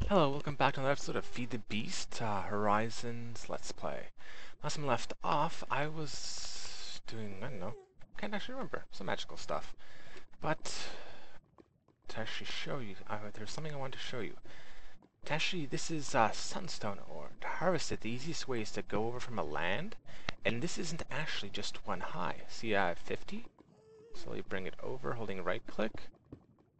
Hello, welcome back to another episode of Feed the Beast, Horizons Let's Play. Last time I left off, I was doing, I don't know, can't actually remember, some magical stuff. But, to actually show you, there's something I wanted to show you. To actually, this is sunstone ore. To harvest it, the easiest way is to go over from a land, and this isn't actually just one high. See, I have 50, slowly bring it over, holding right click.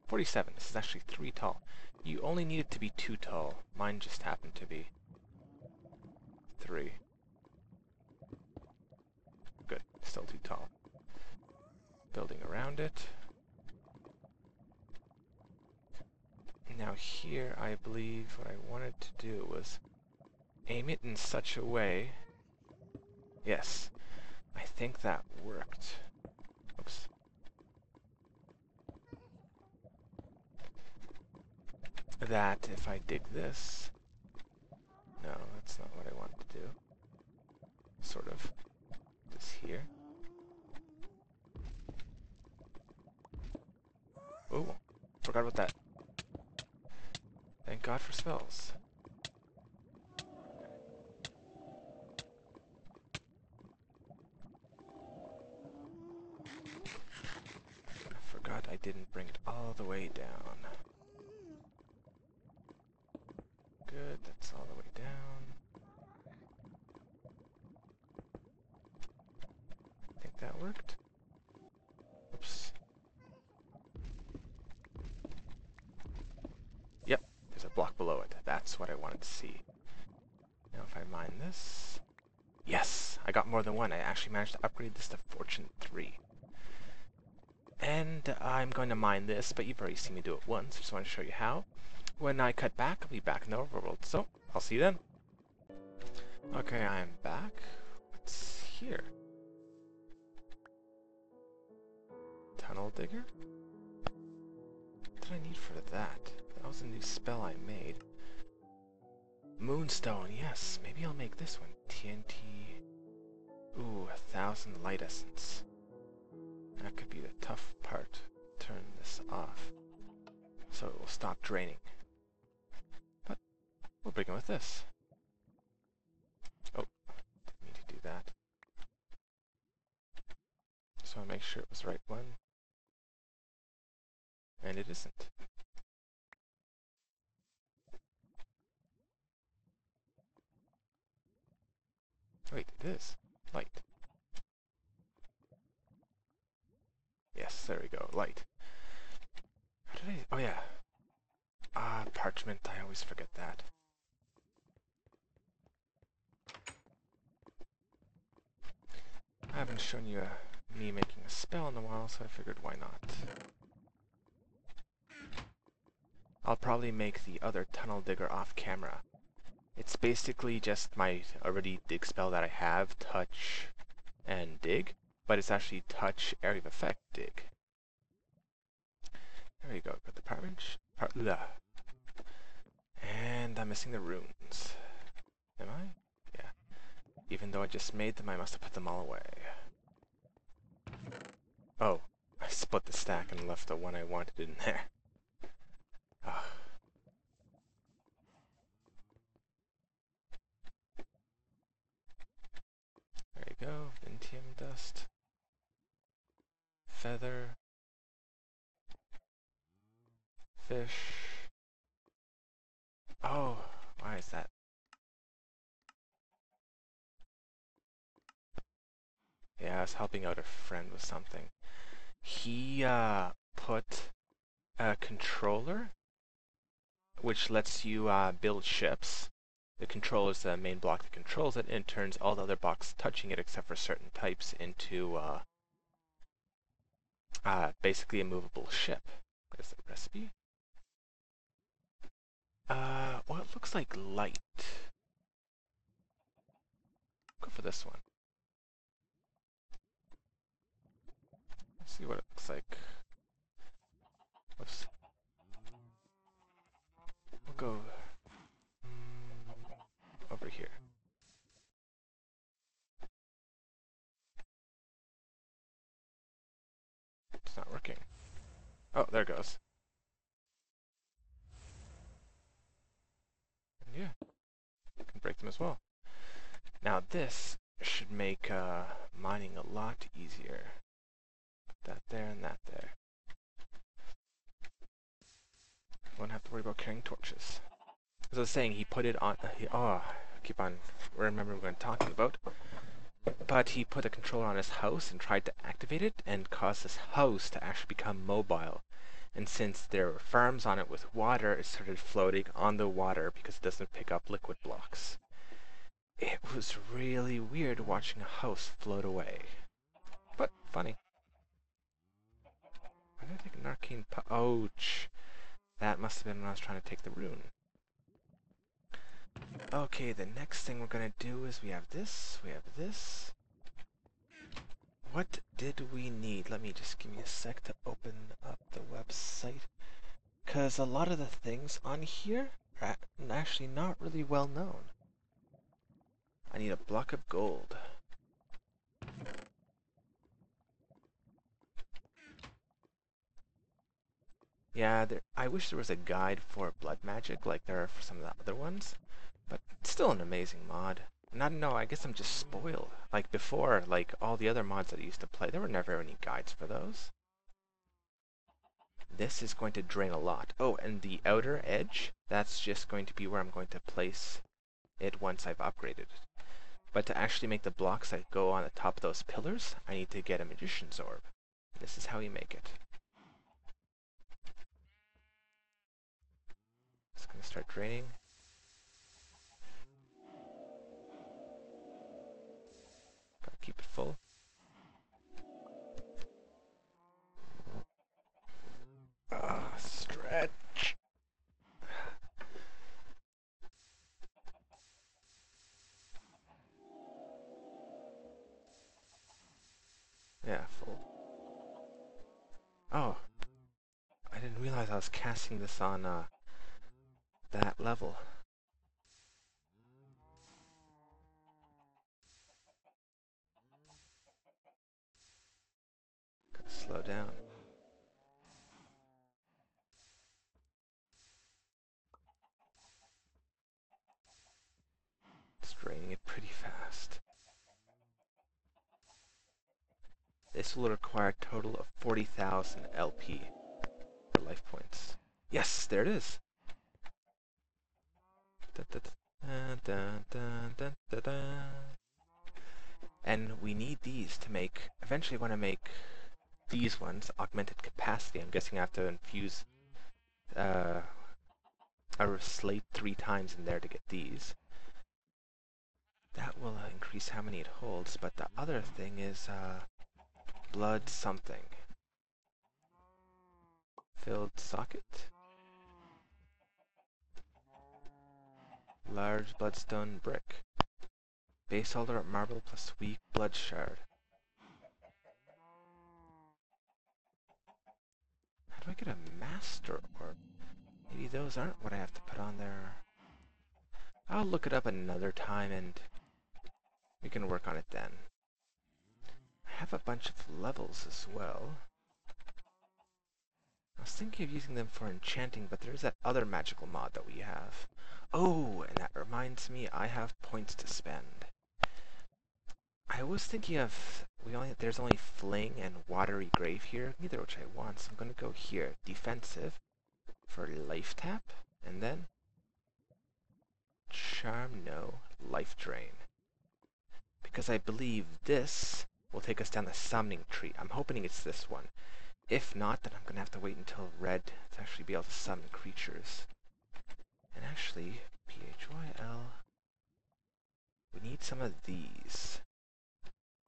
47, this is actually 3 tall. You only need it to be 2 tall. Mine just happened to be 3. Good, still too tall. Building around it. Now here, I believe what I wanted to do was aim it in such a way. Yes, I think that worked. Oops. That if I dig this... No, that's not what I wanted to do. Sort of. This here. Oh, forgot about that. Thank God for spells. I forgot I didn't bring it all the way down. Good, that's all the way down. I think that worked. Oops. Yep, there's a block below it. That's what I wanted to see. Now if I mine this... Yes! I got more than one. I actually managed to upgrade this to Fortune 3. And I'm going to mine this, but you've already seen me do it once. I just want to show you how. When I cut back, I'll be back in the overworld. So, I'll see you then. Okay, I am back. What's here? Tunnel digger? What did I need for that? That was a new spell I made. Moonstone, yes. Maybe I'll make this one. TNT. Ooh, 1,000 light essence. That could be the tough part. Turn this off. So it will stop draining. But we'll begin with this. Oh, didn't mean to do that. Just want to make sure it was the right one. And it isn't. Wait, it is. Light. Yes, there we go. Light. How did I... Oh yeah. Parchment. I always forget that. I haven't shown you me making a spell in a while, so I figured why not. I'll probably make the other tunnel digger off camera. It's basically just my already dig spell that I have, touch and dig, but it's actually touch, area of effect, dig. There you go, got the and I'm missing the runes. Am I? Yeah. Even though I just made them, I must have put them all away. Oh, I split the stack and left the one I wanted in there. Ah. There you go, Vintium dust. Feather. Fish. Oh, why is that? Yeah, I was helping out a friend with something. He put a controller which lets you build ships. The controller is the main block that controls it, and turns all the other blocks touching it except for certain types into basically a movable ship. What is the recipe? Well, it looks like light. Go for this one. Let's see what it looks like. Whoops. We'll go over here. It's not working. Oh, there it goes. as well. Now this should make mining a lot easier. Put that there and that there. Won't have to worry about carrying torches. As I was saying, he put it on. I keep on remembering what I'm talking about. But he put a controller on his house and tried to activate it and caused his house to actually become mobile. And since there were farms on it with water, it started floating on the water because it doesn't pick up liquid blocks. It was really weird watching a house float away. But funny. Why did I take an arcane ouch! That must have been when I was trying to take the rune. Okay, the next thing we're gonna do is we have this, we have this. What did we need? Let me just give me a sec to open up the website. Because a lot of the things on here are actually not really well known. I need a block of gold. Yeah, I wish there was a guide for blood magic like there are for some of the other ones. But it's still an amazing mod. And I don't know, I guess I'm just spoiled. Like before, like all the other mods that I used to play, there were never any guides for those. This is going to drain a lot. Oh, and the outer edge, that's just going to be where I'm going to place it once I've upgraded it. But to actually make the blocks that go on the top of those pillars, I need to get a magician's orb. This is how you make it. It's going to start draining. Gotta keep it full. Stretch. Yeah, full. Oh, I didn't realize I was casting this on that level. Gotta slow down. It's draining it pretty fast. This will require a total of 40,000 LP for life points. Yes, there it is. And we need these to make, eventually I want to make these ones augmented capacity. I'm guessing I have to infuse a slate 3 times in there to get these. That will increase how many it holds, but the other thing is blood something. Filled socket. Large bloodstone brick. Base alder marble plus weak blood shard. How do I get a master orb? Maybe those aren't what I have to put on there. I'll look it up another time and we can work on it then. I have a bunch of levels as well. I was thinking of using them for enchanting, but there's that other magical mod that we have. Oh, and that reminds me, I have points to spend. I was thinking of, there's only fling and watery grave here, neither which I want, so I'm going to go here. Defensive for life tap, and then charm, no, life drain. Because I believe this will take us down the summoning tree. I'm hoping it's this one. If not, then I'm going to have to wait until red to actually be able to summon creatures. And actually, PHYL, we need some of these.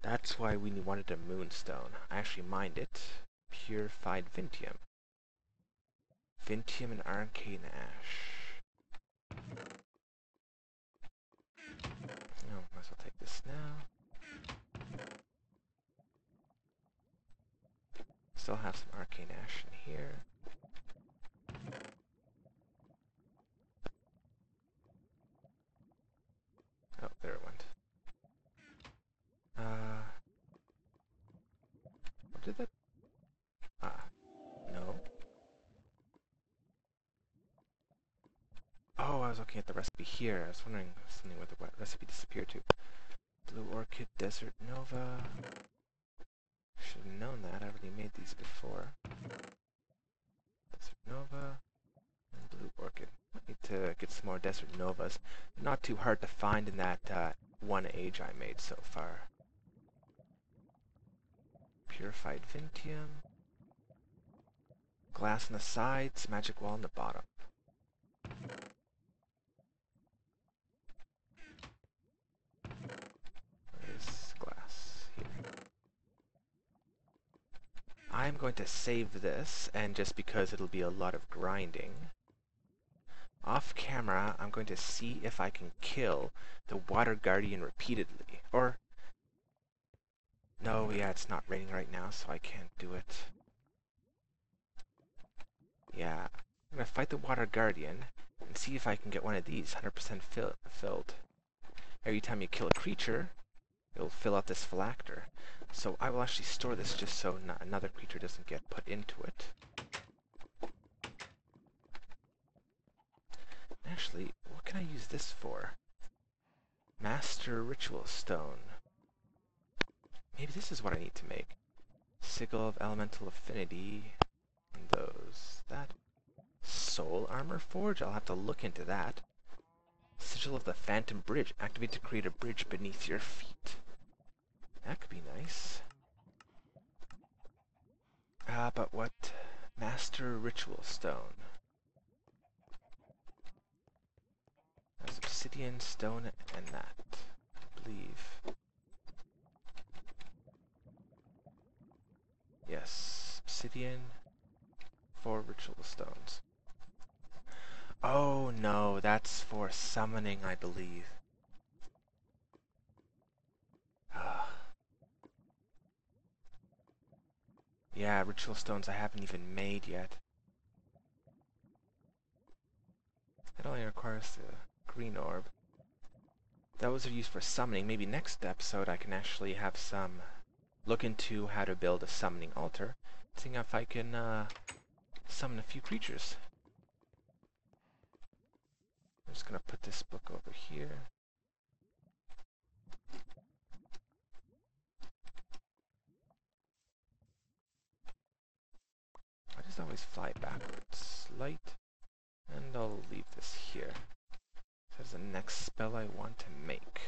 That's why we wanted a moonstone. I actually mined it. Purified Vintium. Vintium and arcane ash. Oh, might as well take this now. Still have some arcane ash in here. Oh, there it went. What did that? No. Oh, I was looking at the recipe here. I was wondering something where the recipe disappeared to. Blue Orchid, Desert Nova. Should have known that. I already made these before. Desert Nova and Blue Orchid. I need to get some more Desert Novas. Not too hard to find in that one age I made so far. Purified Vintium. Glass on the sides, magic wall on the bottom. Where is glass? Here. I'm going to save this, and just because it'll be a lot of grinding, off camera, I'm going to see if I can kill the Water Guardian repeatedly. Or, no, yeah, it's not raining right now, so I can't do it. Yeah, I'm going to fight the Water Guardian and see if I can get one of these 100% filled. Every time you kill a creature, it'll fill out this phylacter. So I will actually store this just so another creature doesn't get put into it. Actually, what can I use this for? Master Ritual Stone. Maybe this is what I need to make. Sigil of Elemental Affinity. And those. That. Soul Armor Forge? I'll have to look into that. Sigil of the Phantom Bridge. Activate to create a bridge beneath your feet. That could be nice. But what? Master Ritual Stone. There's obsidian, stone, and that, I believe. Yes, obsidian, 4 ritual stones. Oh no, that's for summoning, I believe. Yeah, ritual stones I haven't even made yet. It only requires the green orb. Those are used for summoning. Maybe next episode I can actually have some look into how to build a summoning altar, seeing if I can summon a few creatures. I'm just gonna put this book over here. I just always fly backwards. Light, and I'll leave this here. That's the next spell I want to make.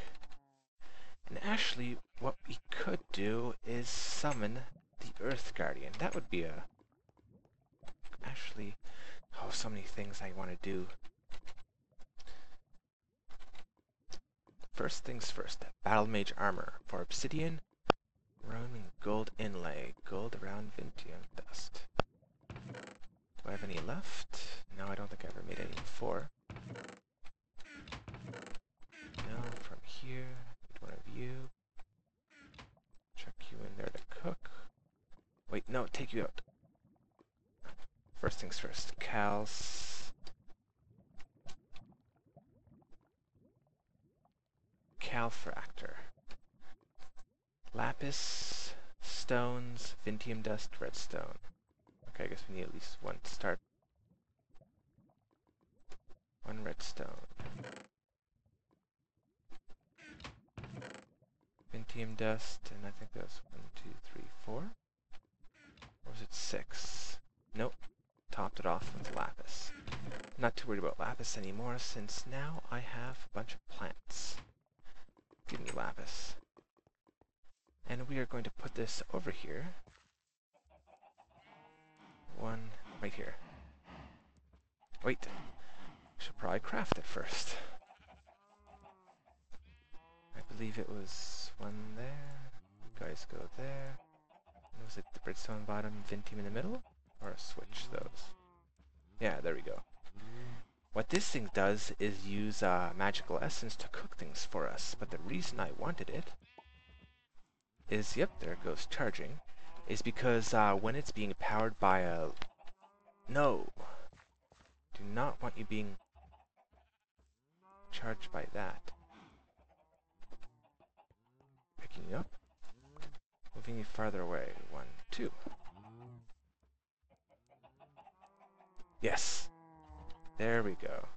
And actually, what we could do is summon the Earth Guardian. That would be a... Actually, oh, so many things I want to do. First things first, Battle Mage Armor for Obsidian, Rune and Gold Inlay, Gold around Vintium Dust. Do I have any left? No, I don't think I ever made any before. No, from here, need one of you. Chuck you in there to cook. Wait, no, take you out. First things first, Calfractor. Lapis, stones, Vintium Dust, redstone. Okay, I guess we need at least one to start. One redstone. Vintium Dust, and I think that was 1, 2, 3, 4. Or was it 6? Nope. Topped it off with lapis. Not too worried about lapis anymore, since now I have a bunch of plants. Give me lapis. And we are going to put this over here. One right here. Wait. Should probably craft it first. I believe it was one there. You guys go there. Was it the Bridgestone bottom, Vintium in the middle? Or switch those? Yeah, there we go. What this thing does is use magical essence to cook things for us, but the reason I wanted it is, yep, there it goes charging, is because when it's being powered by a... No! Do not want you being charged by that. Picking you up. Moving you farther away. 1, 2. Yes! There we go.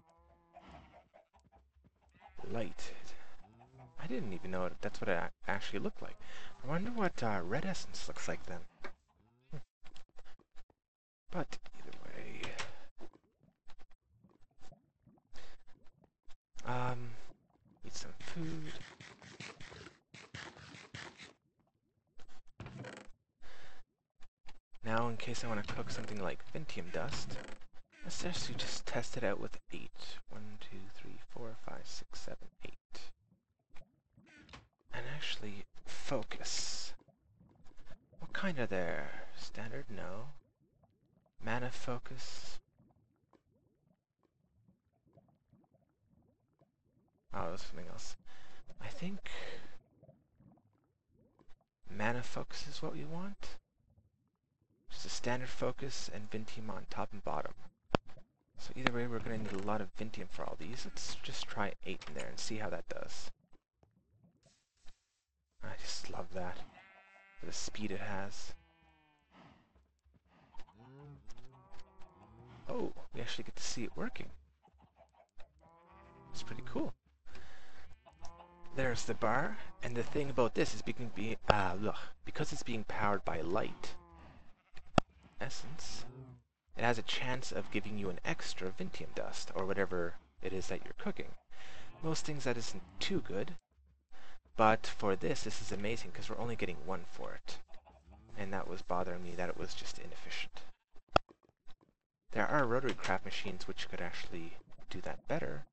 light. I didn't even know that's what it actually looked like. I wonder what red essence looks like then. But either way, eat some food. Now, in case I want to cook something like Vintium dust, let's actually just test it out with 8. 1, 2, 3, 4, 5, 6, 7, 8. And actually focus. What kind are there? Standard? No. Mana focus. Oh, that's something else. I think mana focus is what we want. Just a standard focus and Vintium on top and bottom. So either way, we're going to need a lot of Vintium for all these. Let's just try 8 in there and see how that does. I just love that. For the speed it has. Oh, we actually get to see it working. It's pretty cool. There's the bar, and the thing about this is because it's being powered by light essence, it has a chance of giving you an extra Vintium dust, or whatever it is that you're cooking. Most things that isn't too good, but for this is amazing because we're only getting 1 for it. And that was bothering me that it was just inefficient. There are rotary craft machines which could actually do that better,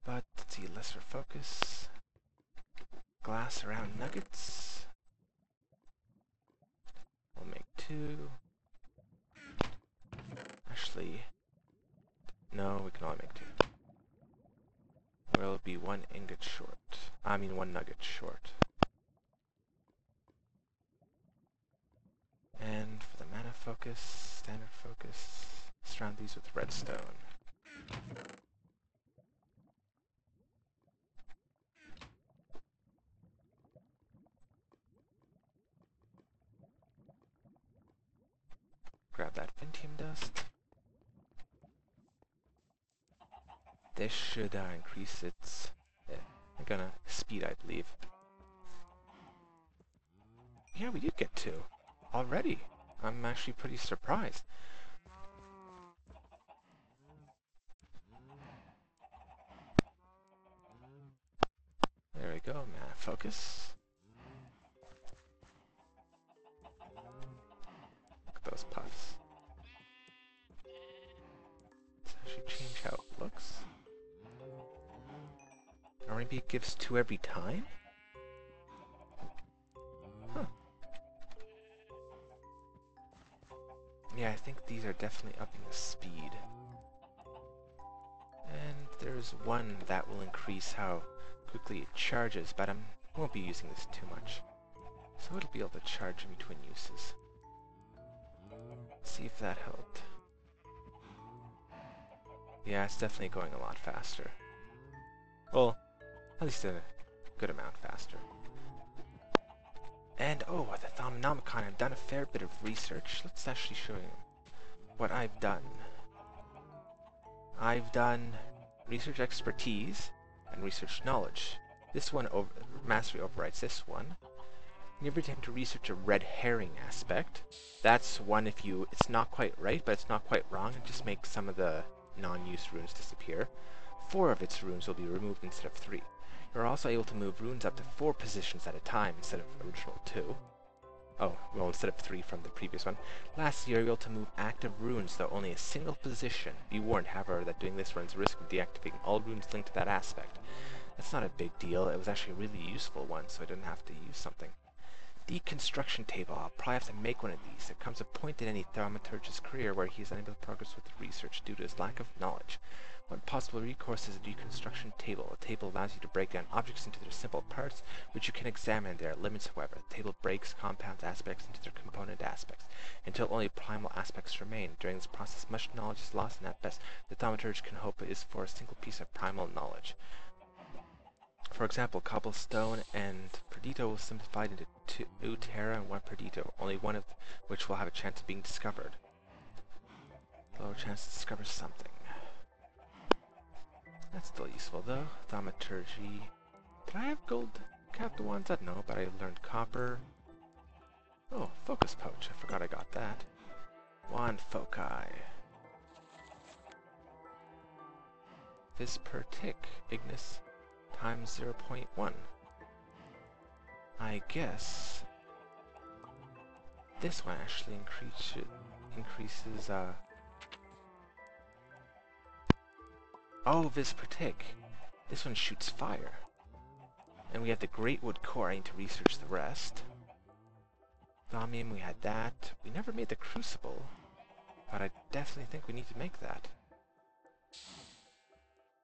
but let's see, lesser focus, glass around nuggets, we'll make 2, actually, no, we can only make 2, we'll be 1 ingot short, 1 nugget short. And for the mana focus, standard focus, surround these with redstone. Grab that Vintium dust. This should increase its speed, I believe. Yeah, we did get 2. Already. I'm actually pretty surprised. There we go, mana focus. Look at those puffs. Let's actually change how it looks. Or maybe it gives 2 every time? Huh. Yeah, I think these are definitely upping the speed. And there's one that will increase how quickly it charges, but I won't be using this too much. So it'll be able to charge in between uses. Let's see if that helped. Yeah, it's definitely going a lot faster. Well, at least a good amount faster. And oh, the Thaumanomicon, I've done a fair bit of research. Let's actually show you what I've done. I've done research expertise and research knowledge. This one mastery overrides this one. You ever attempt to research a red herring aspect? That's one if it's not quite right, but it's not quite wrong. It just makes some of the non-use runes disappear. 4 of its runes will be removed instead of 3. You're also able to move runes up to 4 positions at a time instead of original 2. Oh, well, instead of 3 from the previous one. Lastly, you're able to move active runes, though only a single position. Be warned, however, that doing this runs the risk of deactivating all runes linked to that aspect. That's not a big deal. It was actually a really useful one, so I didn't have to use something. Deconstruction table. I'll probably have to make one of these. There comes a point in any thaumaturge's career where he is unable to progress with research due to his lack of knowledge. One possible recourse is a deconstruction table. A table allows you to break down objects into their simple parts, which you can examine. There are limits, however. The table breaks compound aspects into their component aspects, until only primal aspects remain. During this process, much knowledge is lost, and at best, the thaumaturge can hope is for a single piece of primal knowledge. For example, cobblestone and Perdito will simplify into 2 Terra and 1 Perdito, only one of which will have a chance of being discovered. Lower chance to discover something. That's still useful though. Thaumaturgy. Did I have gold capped ones? I don't know, but I learned copper. Oh, focus pouch. I forgot I got that. Wand foci. This per tick. Ignis times 0.1. I guess this one actually increases oh, vis per tick. This one shoots fire. And we have the great wood core. I need to research the rest. Thaumium, we had that. We never made the crucible, but I definitely think we need to make that.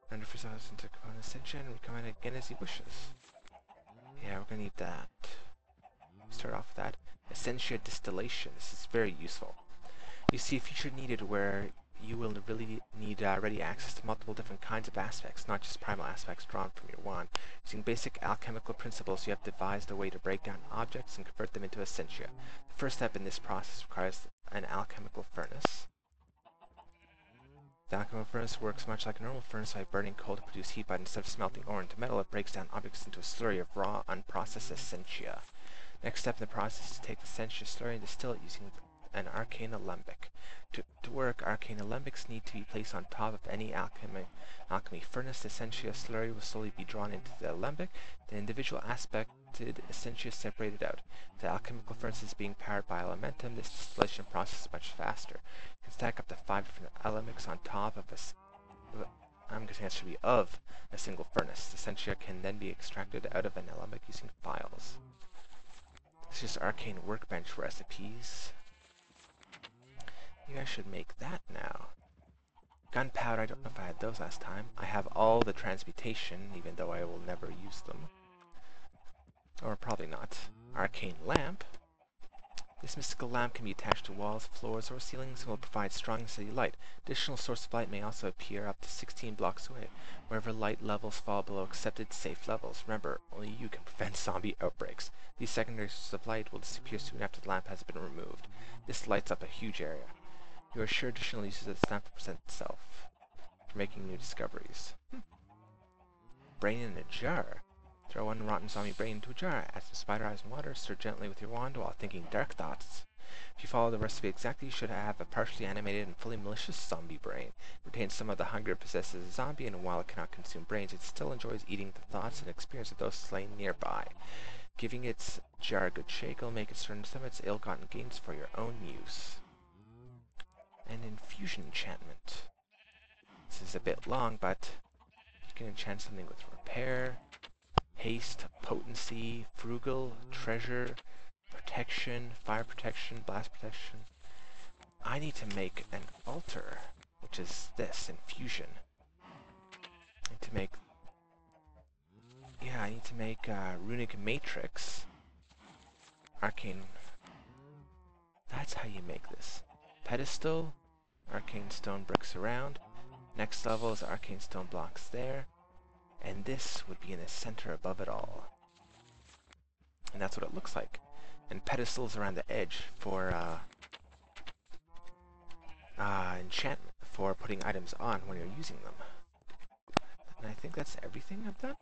Render for into component ascension, and we come in again as he wishes. Yeah, we're gonna need that. Start off with that. Essentia distillation. This is very useful. You see a feature needed where you will really need ready access to multiple different kinds of aspects, not just primal aspects drawn from your wand. Using basic alchemical principles, you have devised a way to break down objects and convert them into essentia. The first step in this process requires an alchemical furnace. The alchemical furnace works much like a normal furnace by burning coal to produce heat, but instead of smelting ore into metal, it breaks down objects into a slurry of raw, unprocessed essentia. Next step in the process is to take the essentia slurry and distill it using an arcane alembic. To work, arcane alembics need to be placed on top of any alchemy furnace. The essentia slurry will slowly be drawn into the alembic, the individual aspected essentia separated out. The alchemical furnace is being powered by elementum. This distillation process is much faster. You can stack up to 5 different alembics on top of I'm guessing that should be of a single furnace. The essentia can then be extracted out of an alembic using files. This is arcane workbench recipes. You guys should make that now. Gunpowder, I don't know if I had those last time. I have all the transmutation, even though I will never use them. Or probably not. Arcane lamp. This mystical lamp can be attached to walls, floors, or ceilings and will provide strong steady light. Additional source of light may also appear up to 16 blocks away, wherever light levels fall below accepted safe levels. Remember, only you can prevent zombie outbreaks. These secondary sources of light will disappear soon after the lamp has been removed. This lights up a huge area. You are sure additional uses of this lamp will present itself for making new discoveries. Brain in a jar. Throw one rotten zombie brain into a jar, add some spider eyes and water, stir gently with your wand while thinking dark thoughts. If you follow the recipe exactly, you should have a partially animated and fully malicious zombie brain. It retains some of the hunger it possesses a zombie, and while it cannot consume brains, it still enjoys eating the thoughts and experience of those slain nearby. Giving its jar a good shake will make it turn some of its ill-gotten gains for your own use. An infusion enchantment. This is a bit long, but you can enchant something with repair, haste, potency, frugal, treasure, protection, fire protection, blast protection. I need to make an altar, which is this, infusion. I need to make runic matrix. Arcane. That's how you make this. Pedestal, arcane stone bricks around. Next level is arcane stone blocks there. And this would be in the center above it all. And that's what it looks like. And pedestals around the edge for enchantment, for putting items on when you're using them. And I think that's everything I've done.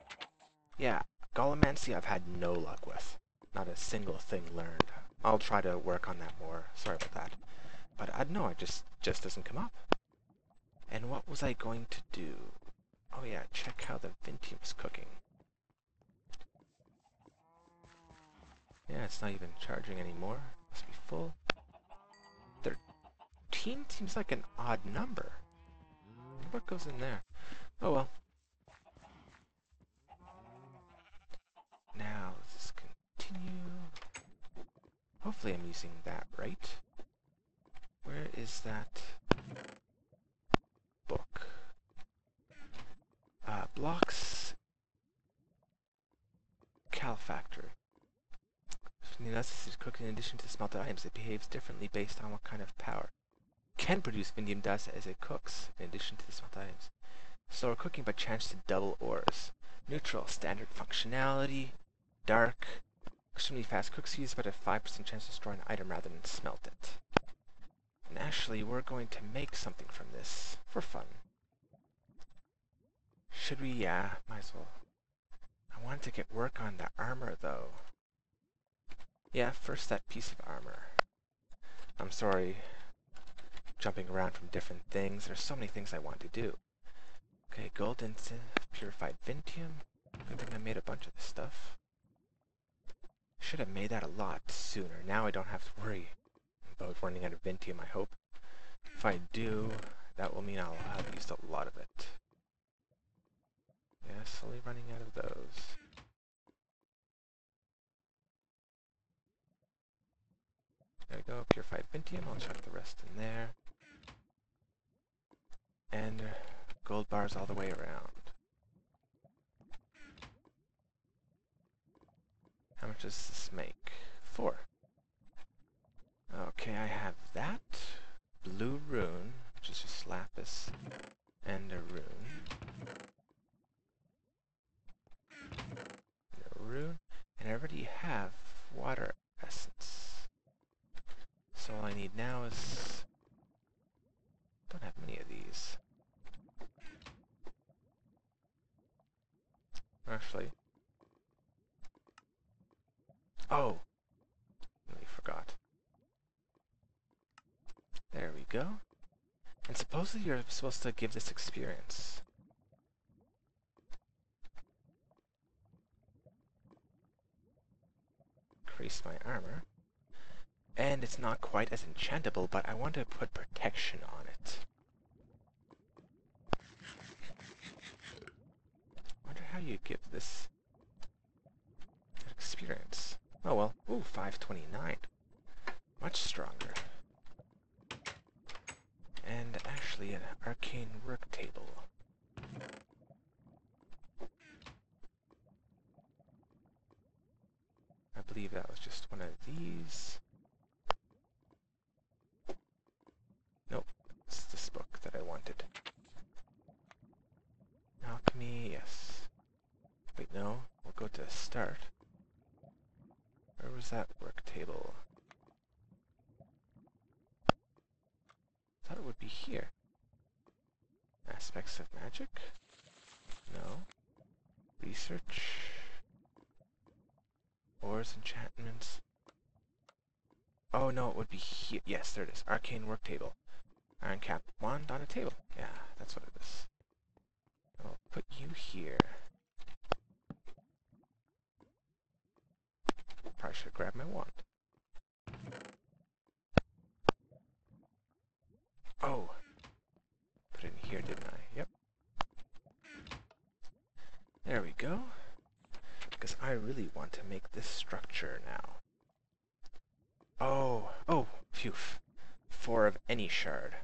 Yeah, Golemancy I've had no luck with. Not a single thing learned. I'll try to work on that more. Sorry about that. But I don't know, it just doesn't come up. And what was I going to do? Oh yeah, check how the Vintium's cooking. Yeah, it's not even charging anymore. Must be full. 13 seems like an odd number. What goes in there? Oh well. Now, let's just continue. Hopefully I'm using that right. Where is that book? Blocks. Calfactor. The necessity to cook in addition to smelted items, it behaves differently based on what kind of power. Can produce Vindium dust as it cooks in addition to the smelted items. Slower cooking but chance to double ores. Neutral, standard functionality. Dark. Extremely fast cook speeds but a 5% chance to destroy an item rather than smelt it. And actually, we're going to make something from this for fun. should we? Yeah, might as well. I wanted to get work on the armor, though. Yeah, first that piece of armor. I'm sorry, jumping around from different things. There's so many things I want to do. Okay, gold instant, purified vintium. Good thing I made a bunch of this stuff. Should have made that a lot sooner. Now I don't have to worry about running out of vintium, I hope. If I do, that will mean I'll have used a lot of it. Yeah, slowly running out of those. There we go, purified vintium. I'll chuck the rest in there. And gold bars all the way around. How much does this make? 4. Okay, I have that. Blue rune, which is just lapis, and a rune. No rune. And I already have water essence. So all I need now is... don't have many of these. Actually... oh! I forgot. There we go. And supposedly you're supposed to give this experience. Increase my armor. And it's not quite as enchantable, but I want to put protection on it. Wonder how you give this experience. Oh well. Ooh, 529. Much stronger. And actually an arcane work table. I believe that was just one of these. Nope, it's this book that I wanted. Alchemy, yes. Wait, no, we'll go to start. Where was that work table? I thought it would be here. Aspects of magic? No. Research. Ores, enchantments. Oh no, it would be here. Yes, there it is. Arcane work table. Iron cap wand on a table. Yeah, that's what it is. I'll put you here. Probably should grab my wand. Oh! Put it in here, didn't I? Yep. There we go. Because I really want to make this structure now. Oh, phew. 4 of any shard.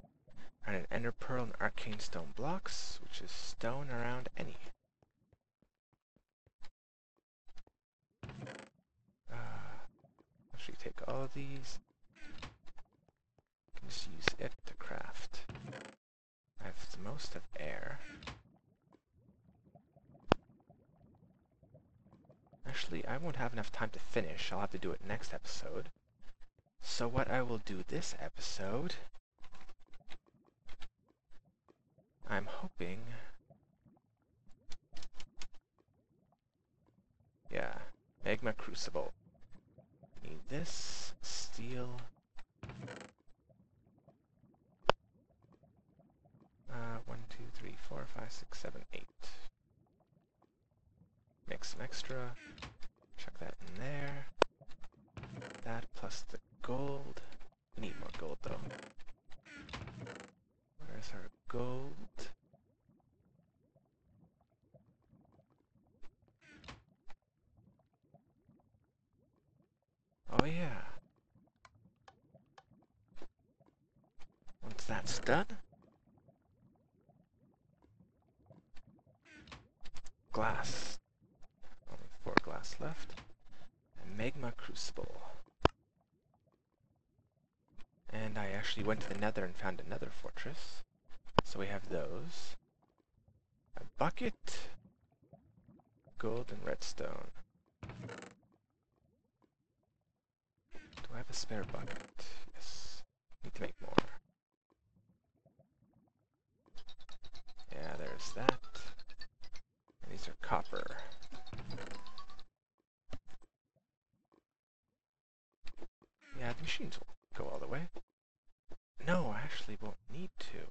And an ender pearl and arcane stone blocks, which is stone around any. Actually take all of these. Just use it to craft. I have the most of air. Actually, I won't have enough time to finish. I'll have to do it next episode. So what I will do this episode... I'm hoping... yeah, magma crucible. Need this, steel... 1, 2, 3, 4, 5, 6, 7, 8. Make some extra. Chuck that in there. That plus the gold. We need more gold though. Where's our gold? Oh yeah. Once that's done, glass. Only 4 glass left. And magma crucible. And I actually went to the nether and found another fortress. So we have those. A bucket, gold, and redstone. Do I have a spare bucket? Yes. Need to make more. Yeah, there's that. machines will go all the way. No, I actually won't need to.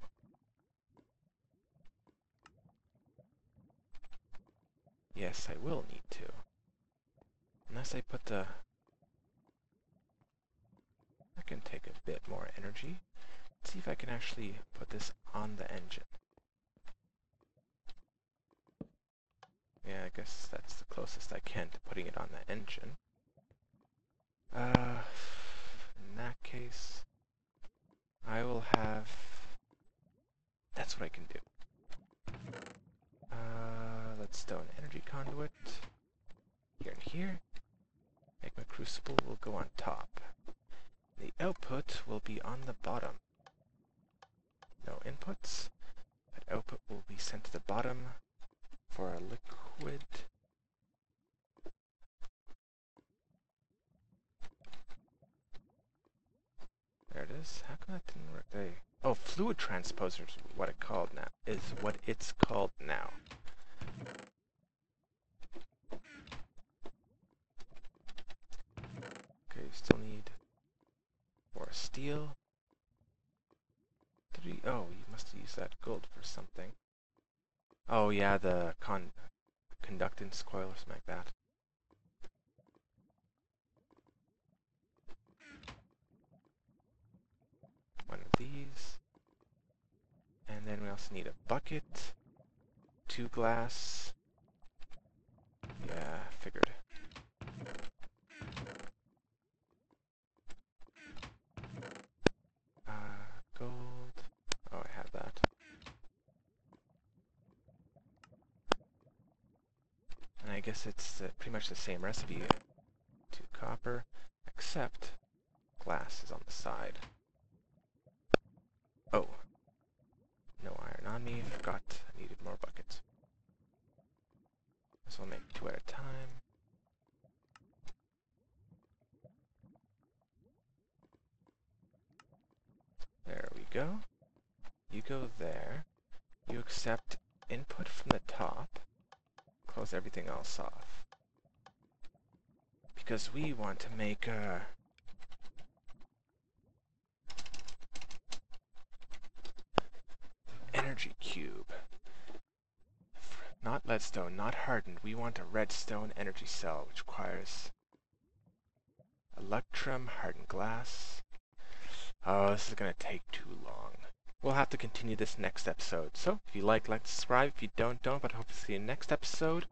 Yes, I will need to. Unless I put the... I can take a bit more energy. Let's see if I can actually put this on the engine. Yeah, I guess that's the closest I can to putting it on the engine. In that case, I will have... That's what I can do. Leadstone energy conduit. Here and here. Magma crucible will go on top. The output will be on the bottom. No inputs. That output will be sent to the bottom for a liquid. There it is. How come that didn't work? Oh, fluid transposer is what it's called now. Okay, still need more steel. Oh, you must use that gold for something. Oh yeah, the conductance coil or something like that. One of these. And then we also need a bucket. 2 glass. Yeah, figured. Gold. Oh, I have that. And I guess it's pretty much the same recipe. 2 copper, except glass is on the side. Oh. No iron on me. Forgot I needed more buckets. So I'll make 2 at a time. There we go. You go there. You accept input from the top. Close everything else off. Because we want to make a... energy cube. Not leadstone, not hardened. We want a redstone energy cell, which requires electrum, hardened glass. Oh, this is going to take too long. We'll have to continue this next episode. So, if you like, subscribe. If you don't. But I hope to see you next episode,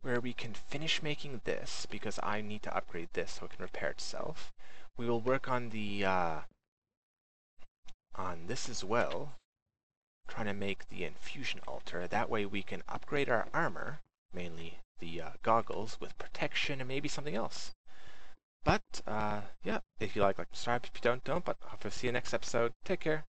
where we can finish making this, because I need to upgrade this so it can repair itself. We will work on the, on this as well, trying to make the infusion altar. That way we can upgrade our armor, mainly the goggles, with protection and maybe something else. But, yeah, if you like, subscribe. If you don't. But I hope to see you next episode. Take care.